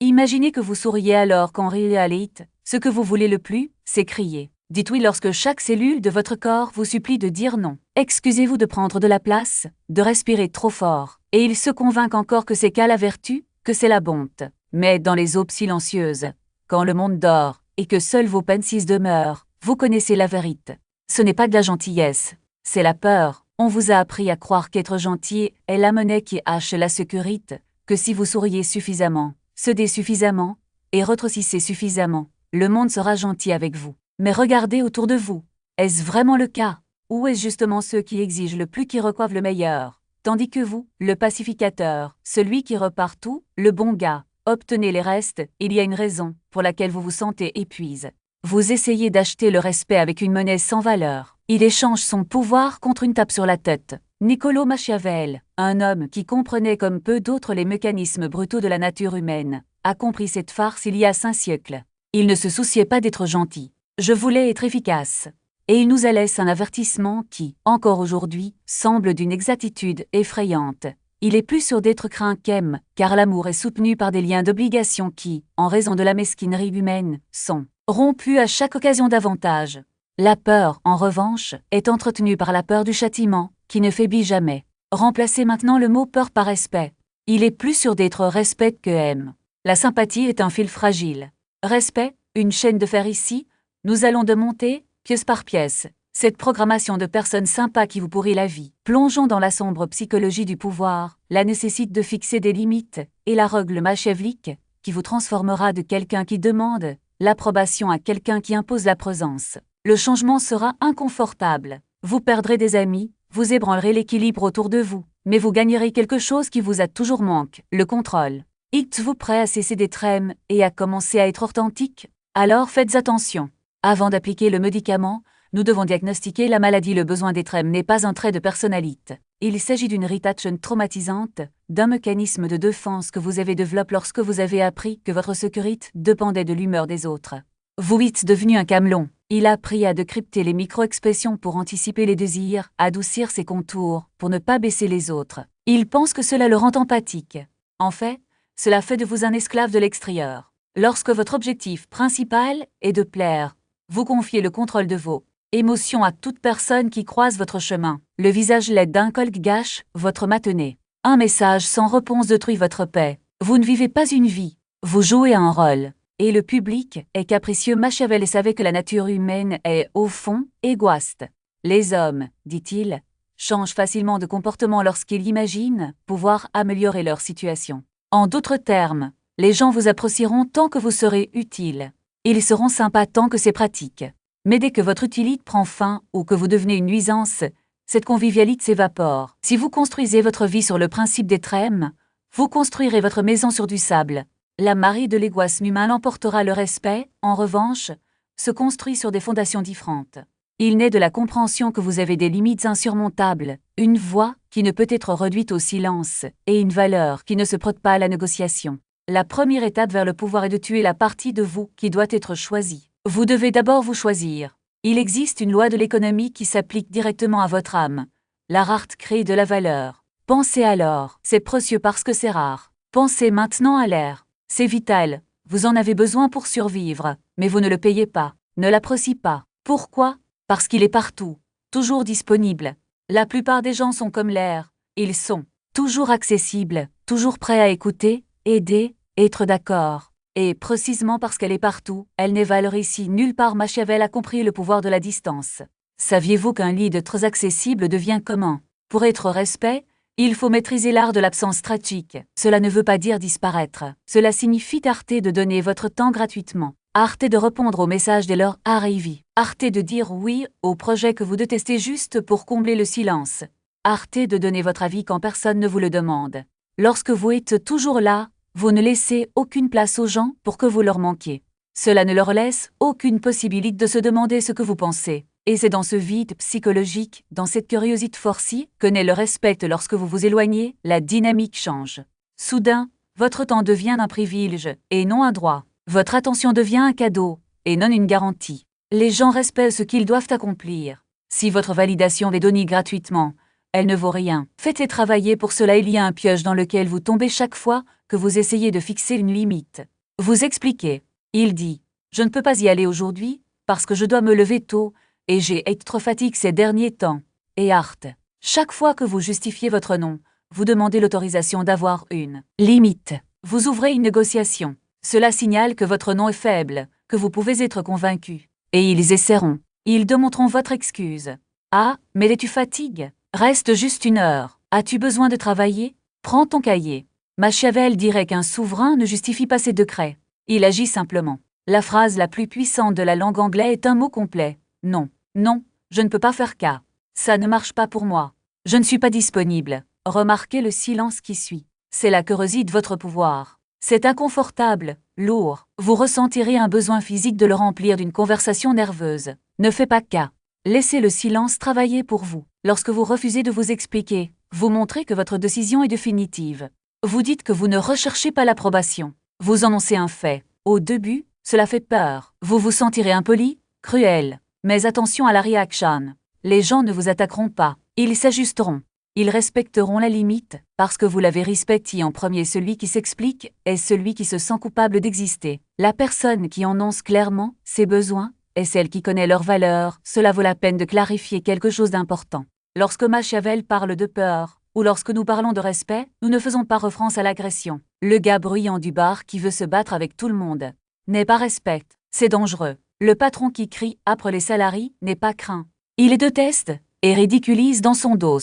Imaginez que vous souriez alors qu'en réalité, ce que vous voulez le plus, c'est crier. Dites oui lorsque chaque cellule de votre corps vous supplie de dire non. Excusez-vous de prendre de la place, de respirer trop fort. Et ils se convainquent encore que c'est qu'à la vertu, que c'est la bonté. Mais dans les aubes silencieuses, quand le monde dort, et que seuls vos pensives demeurent, vous connaissez la vérité. Ce n'est pas de la gentillesse, c'est la peur. On vous a appris à croire qu'être gentil est la monnaie qui hache la sécurité, que si vous souriez suffisamment, cédez suffisamment, et rétrécissez suffisamment, le monde sera gentil avec vous. Mais regardez autour de vous. Est-ce vraiment le cas? Ou est-ce justement ceux qui exigent le plus qui reçoivent le meilleur? Tandis que vous, le pacificateur, celui qui repart tout, le bon gars, obtenez les restes, il y a une raison pour laquelle vous vous sentez épuisé. Vous essayez d'acheter le respect avec une monnaie sans valeur. Il échange son pouvoir contre une tape sur la tête. Niccolò Machiavel, un homme qui comprenait comme peu d'autres les mécanismes brutaux de la nature humaine, a compris cette farce il y a 5 siècles. Il ne se souciait pas d'être gentil. Je voulais être efficace. Et il nous a laissé un avertissement qui, encore aujourd'hui, semble d'une exactitude effrayante. Il est plus sûr d'être craint qu'aime, car l'amour est soutenu par des liens d'obligation qui, en raison de la mesquinerie humaine, sont rompus à chaque occasion davantage. La peur, en revanche, est entretenue par la peur du châtiment, qui ne faiblit jamais. Remplacez maintenant le mot peur par respect. Il est plus sûr d'être respect que aime. La sympathie est un fil fragile. Respect, une chaîne de fer ici, nous allons de monter, pièce par pièce, cette programmation de personnes sympas qui vous pourrit la vie. Plongeons dans la sombre psychologie du pouvoir, la nécessite de fixer des limites, et la règle machiavélique, qui vous transformera de quelqu'un qui demande l'approbation à quelqu'un qui impose la présence. Le changement sera inconfortable. Vous perdrez des amis, vous ébranlerez l'équilibre autour de vous, mais vous gagnerez quelque chose qui vous a toujours manqué, le contrôle. Êtes-vous prêt à cesser d'être aimé et à commencer à être authentique? Alors faites attention. Avant d'appliquer le médicament, nous devons diagnostiquer la maladie. Le besoin d'être aimé n'est pas un trait de personnalité. Il s'agit d'une irritation traumatisante, d'un mécanisme de défense que vous avez développé lorsque vous avez appris que votre sécurité dépendait de l'humeur des autres. Vous êtes devenu un camelon. Il a appris à décrypter les micro-expressions pour anticiper les désirs, adoucir ses contours, pour ne pas baisser les autres. Il pense que cela le rend empathique. En fait, cela fait de vous un esclave de l'extérieur. Lorsque votre objectif principal est de plaire, vous confiez le contrôle de vos émotions à toute personne qui croise votre chemin. Le visage laid d'un col gâche votre matinée. Un message sans réponse détruit votre paix. Vous ne vivez pas une vie, vous jouez un rôle. Et le public est capricieux. Machiavel savait que la nature humaine est, au fond, égoïste. Les hommes, dit-il, changent facilement de comportement lorsqu'ils imaginent pouvoir améliorer leur situation. En d'autres termes, les gens vous apprécieront tant que vous serez utile. Ils seront sympas tant que c'est pratique. Mais dès que votre utilité prend fin ou que vous devenez une nuisance, cette convivialité s'évapore. Si vous construisez votre vie sur le principe d'être aimé, vous construirez votre maison sur du sable. La marée de l'égoïsme humain l'emportera. Le respect, en revanche, se construit sur des fondations différentes. Il naît de la compréhension que vous avez des limites insurmontables, une voix qui ne peut être réduite au silence, et une valeur qui ne se prête pas à la négociation. La première étape vers le pouvoir est de tuer la partie de vous qui doit être choisie. Vous devez d'abord vous choisir. Il existe une loi de l'économie qui s'applique directement à votre âme. La rareté crée de la valeur. Pensez alors, c'est précieux parce que c'est rare. Pensez maintenant à l'air. C'est vital, vous en avez besoin pour survivre, mais vous ne le payez pas, ne l'appréciez pas. Pourquoi? Parce qu'il est partout, toujours disponible. La plupart des gens sont comme l'air, ils sont toujours accessibles, toujours prêts à écouter, aider, être d'accord. Et précisément parce qu'elle est partout, elle n'est valeur ici nulle part. Machiavel a compris le pouvoir de la distance. Saviez-vous qu'un lead très accessible devient commun? Pour être respect, il faut maîtriser l'art de l'absence tragique. Cela ne veut pas dire disparaître. Cela signifie arrêter de donner votre temps gratuitement. Arrêtez de répondre aux messages dès leur arrivée. Arrêtez de dire oui aux projets que vous détestez juste pour combler le silence. Arrêtez de donner votre avis quand personne ne vous le demande. Lorsque vous êtes toujours là, vous ne laissez aucune place aux gens pour que vous leur manquiez. Cela ne leur laisse aucune possibilité de se demander ce que vous pensez. Et c'est dans ce vide psychologique, dans cette curiosité forcée, que naît le respect. Lorsque vous vous éloignez, la dynamique change. Soudain, votre temps devient un privilège, et non un droit. Votre attention devient un cadeau, et non une garantie. Les gens respectent ce qu'ils doivent accomplir. Si votre validation est donnée gratuitement, elle ne vaut rien. Faites-les travailler pour cela. Il y a un piège dans lequel vous tombez chaque fois que vous essayez de fixer une limite. Vous expliquez. Il dit « Je ne peux pas y aller aujourd'hui, parce que je dois me lever tôt, et j'ai été trop fatigué ces derniers temps. » Et Art. Chaque fois que vous justifiez votre nom, vous demandez l'autorisation d'avoir une limite. Vous ouvrez une négociation. Cela signale que votre nom est faible, que vous pouvez être convaincu. Et ils essaieront. Ils démontreront votre excuse. Ah, mais tu fatigues. Reste juste 1 heure. As-tu besoin de travailler? Prends ton cahier. Machiavel dirait qu'un souverain ne justifie pas ses décrets. Il agit simplement. La phrase la plus puissante de la langue anglaise est un mot complet. Non, non, je ne peux pas faire cas. Ça ne marche pas pour moi. Je ne suis pas disponible. Remarquez le silence qui suit. C'est là que réside votre pouvoir. C'est inconfortable, lourd. Vous ressentirez un besoin physique de le remplir d'une conversation nerveuse. Ne faites pas cas. Laissez le silence travailler pour vous. Lorsque vous refusez de vous expliquer, vous montrez que votre décision est définitive. Vous dites que vous ne recherchez pas l'approbation. Vous annoncez un fait. Au début, cela fait peur. Vous vous sentirez impoli, cruel. Mais attention à la réaction. Les gens ne vous attaqueront pas. Ils s'ajusteront. Ils respecteront la limite, parce que vous l'avez respecté en premier. Celui qui s'explique est celui qui se sent coupable d'exister. La personne qui annonce clairement ses besoins est celle qui connaît leurs valeurs. Cela vaut la peine de clarifier quelque chose d'important. Lorsque Machiavel parle de peur, ou lorsque nous parlons de respect, nous ne faisons pas référence à l'agression. Le gars bruyant du bar qui veut se battre avec tout le monde n'est pas respect, c'est dangereux. Le patron qui crie après les salariés n'est pas craint. Il les déteste et ridiculise dans son dos.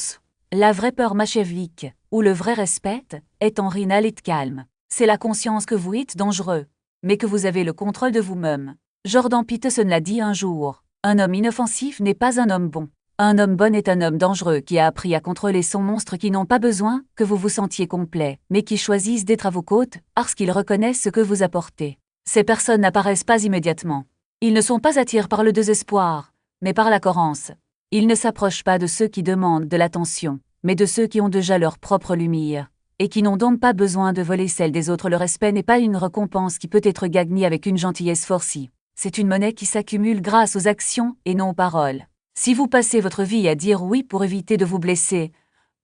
La vraie peur machiavélique, ou le vrai respect, est en rinal et calme. C'est la conscience que vous êtes dangereux, mais que vous avez le contrôle de vous-même. Jordan Peterson l'a dit un jour, un homme inoffensif n'est pas un homme bon. Un homme bon est un homme dangereux qui a appris à contrôler son monstre, qui n'ont pas besoin que vous vous sentiez complet, mais qui choisissent d'être à vos côtes parce qu'ils reconnaissent ce que vous apportez. Ces personnes n'apparaissent pas immédiatement. Ils ne sont pas attirés par le désespoir, mais par la carence. Ils ne s'approchent pas de ceux qui demandent de l'attention, mais de ceux qui ont déjà leur propre lumière, et qui n'ont donc pas besoin de voler celle des autres. Le respect n'est pas une récompense qui peut être gagnée avec une gentillesse forcée. C'est une monnaie qui s'accumule grâce aux actions et non aux paroles. Si vous passez votre vie à dire oui pour éviter de vous blesser,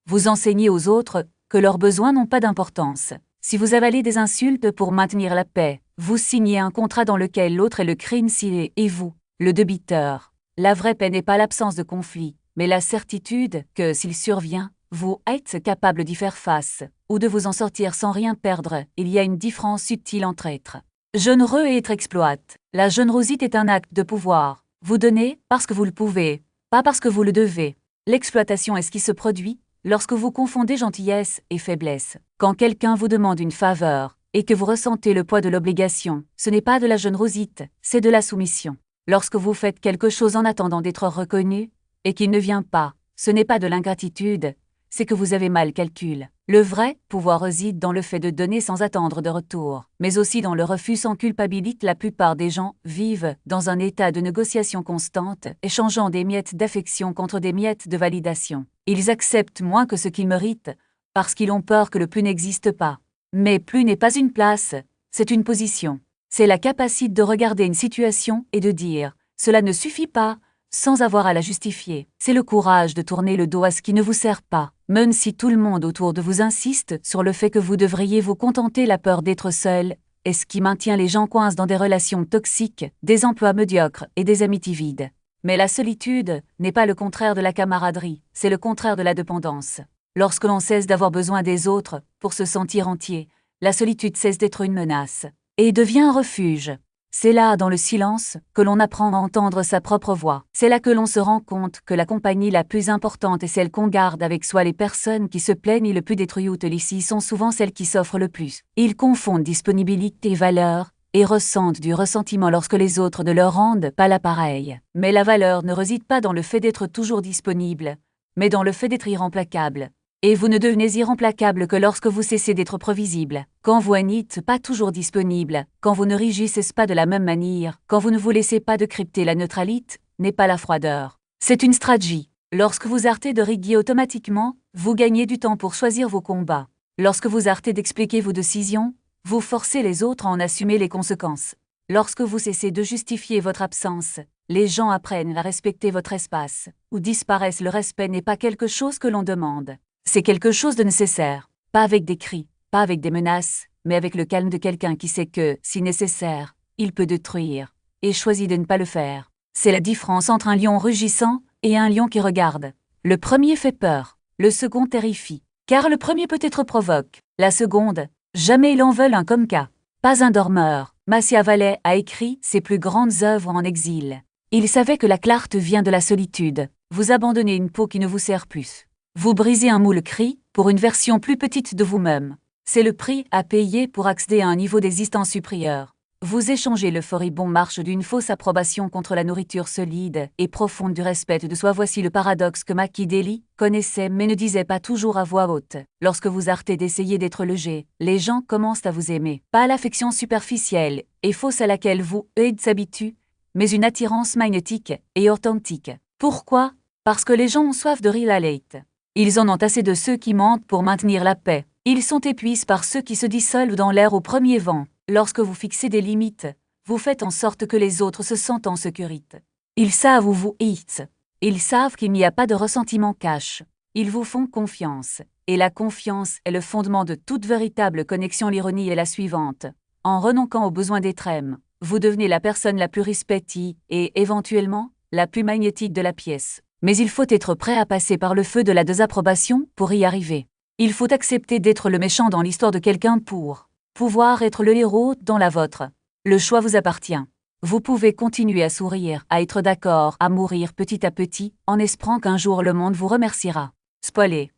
vous enseignez aux autres que leurs besoins n'ont pas d'importance. Si vous avalez des insultes pour maintenir la paix, vous signez un contrat dans lequel l'autre est le créancier et vous, le débiteur. La vraie paix n'est pas l'absence de conflit, mais la certitude que, s'il survient, vous êtes capable d'y faire face, ou de vous en sortir sans rien perdre. Il y a une différence subtile entre être généreux et être exploite. La générosité est un acte de pouvoir. Vous donnez parce que vous le pouvez, pas parce que vous le devez. L'exploitation est ce qui se produit lorsque vous confondez gentillesse et faiblesse. Quand quelqu'un vous demande une faveur et que vous ressentez le poids de l'obligation, ce n'est pas de la générosité, c'est de la soumission. Lorsque vous faites quelque chose en attendant d'être reconnu et qu'il ne vient pas, ce n'est pas de l'ingratitude, c'est que vous avez mal calculé. Le vrai pouvoir réside dans le fait de donner sans attendre de retour, mais aussi dans le refus sans culpabilité. La plupart des gens vivent dans un état de négociation constante, échangeant des miettes d'affection contre des miettes de validation. Ils acceptent moins que ce qu'ils méritent, parce qu'ils ont peur que le plus n'existe pas. Mais plus n'est pas une place, c'est une position. C'est la capacité de regarder une situation et de dire « cela ne suffit pas », sans avoir à la justifier. C'est le courage de tourner le dos à ce qui ne vous sert pas, même si tout le monde autour de vous insiste sur le fait que vous devriez vous contenter. La peur d'être seul est ce qui maintient les gens coincés dans des relations toxiques, des emplois médiocres et des amitiés vides. Mais la solitude n'est pas le contraire de la camaraderie, c'est le contraire de la dépendance. Lorsque l'on cesse d'avoir besoin des autres pour se sentir entier, la solitude cesse d'être une menace et devient un refuge. C'est là, dans le silence, que l'on apprend à entendre sa propre voix. C'est là que l'on se rend compte que la compagnie la plus importante est celle qu'on garde avec soi. Les personnes qui se plaignent le plus d'être ici sont souvent celles qui s'offrent le plus. Ils confondent disponibilité et valeur, et ressentent du ressentiment lorsque les autres ne leur rendent pas l'appareil. Mais la valeur ne réside pas dans le fait d'être toujours disponible, mais dans le fait d'être irremplaçable. Et vous ne devenez irremplaçable que lorsque vous cessez d'être prévisible, quand vous n'êtes pas toujours disponible, quand vous ne réagissez pas de la même manière, quand vous ne vous laissez pas de crypter. La neutralité n'est pas la froideur. C'est une stratégie. Lorsque vous arrêtez de riguer automatiquement, vous gagnez du temps pour choisir vos combats. Lorsque vous arrêtez d'expliquer vos décisions, vous forcez les autres à en assumer les conséquences. Lorsque vous cessez de justifier votre absence, les gens apprennent à respecter votre espace, ou disparaissent. Le respect n'est pas quelque chose que l'on demande. C'est quelque chose de nécessaire, pas avec des cris, pas avec des menaces, mais avec le calme de quelqu'un qui sait que, si nécessaire, il peut détruire, et choisit de ne pas le faire. C'est la différence entre un lion rugissant et un lion qui regarde. Le premier fait peur, le second terrifie. Car le premier peut-être provoque, la seconde, jamais il en veut un comme cas. Pas un dormeur, Machiavel a écrit ses plus grandes œuvres en exil. Il savait que la clarté vient de la solitude. Vous abandonnez une peau qui ne vous sert plus. Vous brisez un moule cri pour une version plus petite de vous-même. C'est le prix à payer pour accéder à un niveau d'existence supérieur. Vous échangez l'euphorie bon marche d'une fausse approbation contre la nourriture solide et profonde du respect de soi. Voici le paradoxe que Machiavelli connaissait mais ne disait pas toujours à voix haute. Lorsque vous arrêtez d'essayer d'être léger, les gens commencent à vous aimer. Pas l'affection superficielle et fausse à laquelle vous s'habituent, mais une attirance magnétique et authentique. Pourquoi? Parce que les gens ont soif de reality. Ils en ont assez de ceux qui mentent pour maintenir la paix. Ils sont épuisés par ceux qui se dissolvent dans l'air au premier vent. Lorsque vous fixez des limites, vous faites en sorte que les autres se sentent en sécurité. Ils savent où vous êtes. Ils savent qu'il n'y a pas de ressentiment cash. Ils vous font confiance. Et la confiance est le fondement de toute véritable connexion. L'ironie est la suivante. En renonçant aux besoins d'extrême, vous devenez la personne la plus respectée et, éventuellement, la plus magnétique de la pièce. Mais il faut être prêt à passer par le feu de la désapprobation pour y arriver. Il faut accepter d'être le méchant dans l'histoire de quelqu'un pour pouvoir être le héros dans la vôtre. Le choix vous appartient. Vous pouvez continuer à sourire, à être d'accord, à mourir petit à petit, en espérant qu'un jour le monde vous remerciera. Spoiler.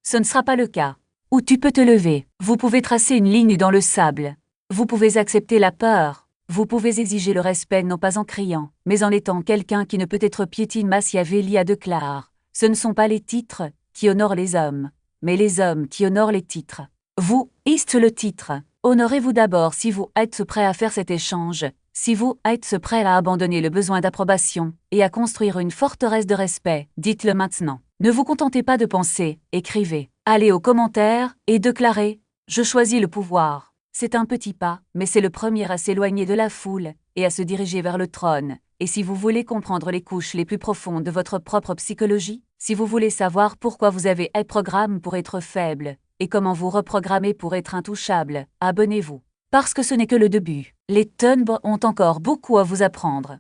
Ce ne sera pas le cas. Ou tu peux te lever. Vous pouvez tracer une ligne dans le sable. Vous pouvez accepter la peur. Vous pouvez exiger le respect non pas en criant, mais en étant quelqu'un qui ne peut être piétine. Machiavelli a déclaré. Ce ne sont pas les titres qui honorent les hommes, mais les hommes qui honorent les titres. Vous êtes le titre. Honorez-vous d'abord si vous êtes prêt à faire cet échange, si vous êtes prêt à abandonner le besoin d'approbation et à construire une forteresse de respect, dites-le maintenant. Ne vous contentez pas de penser, écrivez. Allez aux commentaires et déclarez « Je choisis le pouvoir ». C'est un petit pas, mais c'est le premier à s'éloigner de la foule et à se diriger vers le trône. Et si vous voulez comprendre les couches les plus profondes de votre propre psychologie, si vous voulez savoir pourquoi vous avez un programme pour être faible, et comment vous reprogrammer pour être intouchable, abonnez-vous. Parce que ce n'est que le début. Les tonnes ont encore beaucoup à vous apprendre.